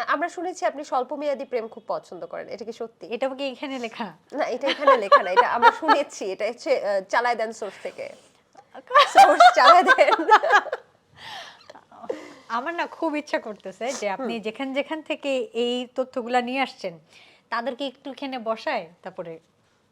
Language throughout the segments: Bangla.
আমরা শুনেছি আপনি স্বল্পমেয়াদী প্রেম খুব পছন্দ করেন। এটা কি সত্যি? এটা কি এখানে লেখা? না, এটা এখানে লেখা না। এটা আমরা শুনেছি। এটা হচ্ছে চালায় দেন সোর্স থেকে। সোর্স চালায় দেন। আমার না খুব ইচ্ছা করতেছে যে আপনি হুম। যেখান থেকে এই তথ্যগুলা নিয়ে আসছেন তাদেরকে একটুখানি বসায় তারপরে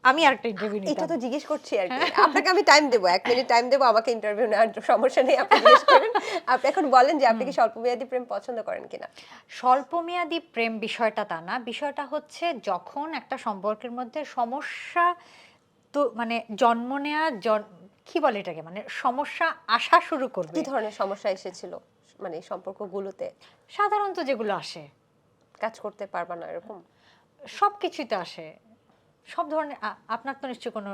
আমি আরেকটা ইন্টারভিউ এটা নিতাম। তো জিজ্ঞেস করছি আরকি। আপনাকে আমি টাইম দেব। ১ মিনিট টাইম দেব আমাকে ইন্টারভিউ নেওয়ার সমস্যা নেই। আপনি জিজ্ঞেস করেন। আপনি এখন বলেন যে আপনি কি স্বল্পমেয়াদী প্রেম পছন্দ করেন কিনা? স্বল্পমেয়াদী প্রেম বিষয়টা তা না। বিষয়টা হচ্ছে যখন একটা সম্পর্কের মধ্যে সমস্যা তো মানে জন্ম নেয়া কি বলে এটাকে? মানে সমস্যা আসা শুরু কি করবে। ধরনের সমস্যা এসেছিল? মানে সম্পর্কগুলোতে সাধারণত যেগুলো আসে কাজ করতে পারবা না এরকম? সবকিছুই তো আসে। সব ধরনের আপনার তো নিশ্চয়ই কোনো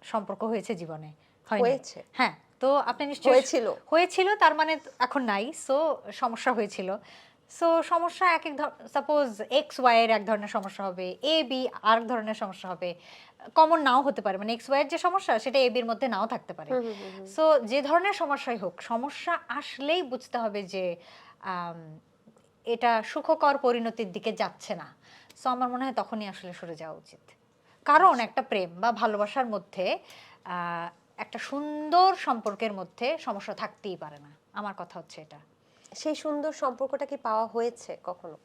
সম্পর্ক হয়েছে জীবনে, হয় নাই? হয়েছে। হ্যাঁ, তো আপনি নিশ্চয়ই হয়েছিল। হয়েছিল তার মানে এখন নাই। সো সমস্যা হয়েছিল। সো সমস্যা একেক সাপোজ এক্স ওয়াই এর এক ধরনের সমস্যা হবে, এ বি আরেক ধরনের সমস্যা হবে। কমন নাও হতে পারে। মানে এক্স ওয়াই এর যে সমস্যা সেটা এ বির মধ্যে নাও থাকতে পারে। হুম, হুম, হুম, হুম। সো যে ধরনের সমস্যাই হোক, সমস্যা আসলেই বুঝতে হবে যে আম এটা সুখকর পরিণতির দিকে যাচ্ছে না। সো আমার মনে হয় তখনই আসলে সরে যাওয়া উচিত। কারণ আচ্ছা। একটা প্রেম বা ভালোবাসার মধ্যে আ একটা সুন্দর সম্পর্কের মধ্যে সমস্যা থাকতেই পারে না। আমার কথা হচ্ছে এটা। সেই সুন্দর সম্পর্কটা কি পাওয়া হয়েছে কখনো?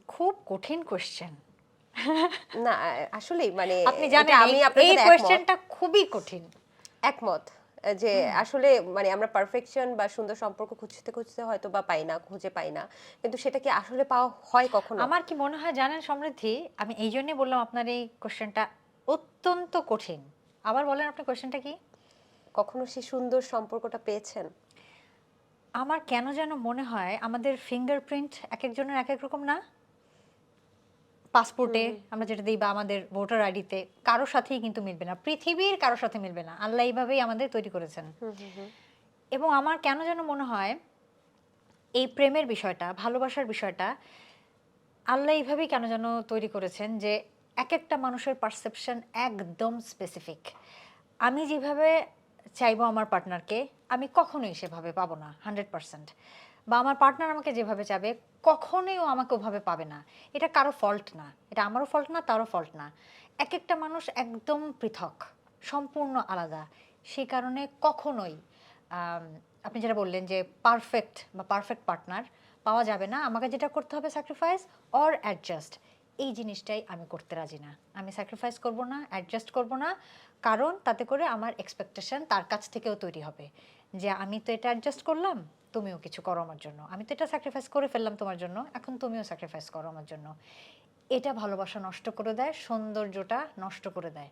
খুব কঠিন কোয়েশ্চেন। না, আসলেই মানে আপনি এটা জানেন আমি আপনার এই সাথে একমত। কোয়েশ্চেনটা খুবই কঠিন। একমত। যে আসলে মানে আমরা পারফেকশন বা সুন্দর সম্পর্ক খুঁজতে, খুঁজতে হয়তো বা পাই না, খুঁজে পাই না। কিন্তু সেটা কি আসলে পাওয়া হয় কখনো? আমার কি মনে হয় জানেন সমৃদ্ধি, আমি এইজন্যই বললাম আপনার এই কোয়েশ্চেনটা অত্যন্ত কঠিন। আবার বলেন আপনি কোয়েশ্চেনটা কি? কখনো সেই সুন্দর সম্পর্কটা পেয়েছেন? আমার কেন যেন মনে হয় আমাদের ফিঙ্গারপ্রিন্ট একেকজনের একেক রকম না? হুম, পাসপোর্টে হুম, আমরা যেটা দিই বা আমাদের ভোটার আইডিতে কারো সাথেই কিন্তু মিলবে না। পৃথিবীর কারো সাথে মিলবে না। আল্লাহ এইভাবেই আমাদের তৈরি করেছেন। হুম, হুম, হুম। এবং আমার কেন যেন মনে হয় এই প্রেমের বিষয়টা, ভালোবাসার বিষয়টা আল্লাহ এইভাবেই কেন যেন তৈরি করেছেন যে একেকটা মানুষের পারসেপশন একদম স্পেসিফিক। আমি যেভাবে চাইবো আমার পার্টনারকে আমি কখনোই সেভাবে পাবো না 100%। বা আমার পার্টনার আমাকে যেভাবে চাবে কখনোই ও আমাকে ওভাবে পাবে না। এটা কারো ফল্ট না। এটা আমারও ফল্ট না, তারও ফল্ট না। একেকটা মানুষ একদম পৃথক, সম্পূর্ণ আলাদা। সেই কারণে কখনোই আম আপনি যেটা বললেন যে পারফেক্ট পার্টনার পাওয়া যাবে না। আমাকে যেটা করতে হবে স্যাক্রিফাইস অর অ্যাডজাস্ট। এই জিনিসটাই আমি করতে রাজি না। আমি স্যাক্রিফাইস করব না, অ্যাডজাস্ট করব না। কারণ তাতে করে আমার এক্সপেকটেশন তার কাছ থেকেও তৈরি হবে। যে আমি তো এটা অ্যাডজাস্ট করলাম, তুমিও কিছু করো আমার জন্য। আমি তো এটা স্যাক্রিফাইস করে ফেললাম তোমার জন্য, এখন তুমিও স্যাক্রিফাইস করো আমার জন্য। এটা ভালোবাসা নষ্ট করে দেয়, সৌন্দর্যটা নষ্ট করে দেয়।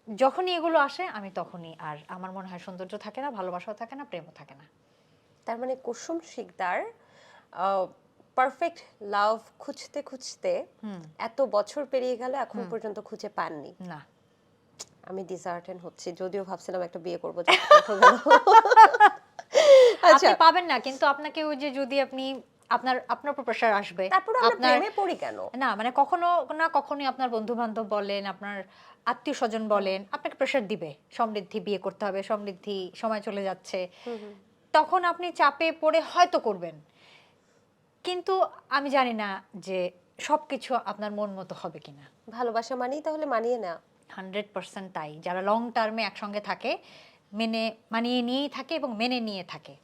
যখনই এগুলো আসে আমি তখনই আর আমার মনে হয় সৌন্দর্য থাকে না, ভালোবাসাও থাকে না, প্রেমও থাকে না। তার মানে কুসুম শিকদার পারফেক্ট লাভ খুঁজতে, খুঁজতে এত বছর পেরিয়ে গেল এখন পর্যন্ত খুঁজে পাননি। না। আমি ডিসহার্টেন হচ্ছি। যদিও ভাবছিলাম একটা বিয়ে করব যত কথা গেল। আচ্ছা, আপনি পাবেন না কিন্তু আপনাকে ওই যে যদি আপনি আপনার আপনার উপর প্রেশার আসবে। তারপরে আমরা আপনার প্রেমে পড়ি কেন? না মানে কখনো না কখনোই আপনার বন্ধু-বান্ধব বলেন, আপনার আত্মীয়স্বজন বলেন, আপনাকে প্রেশার দিবে। সমৃদ্ধি বিয়ে করতে হবে, সমৃদ্ধি সময় চলে যাচ্ছে। হুম, হুম। তখন আপনি চাপে পড়ে হয়তো করবেন। কিন্তু আমি জানি না যে সবকিছু আপনার মন মতো হবে কিনা। ভালোবাসা মানেই তাহলে মানিয়ে নেওয়া। 100% তাই। যারা লং টার্মে একসঙ্গে থাকে, মেনে মানিয়ে নিয়েই থাকে এবং মেনে নিয়ে থাকে।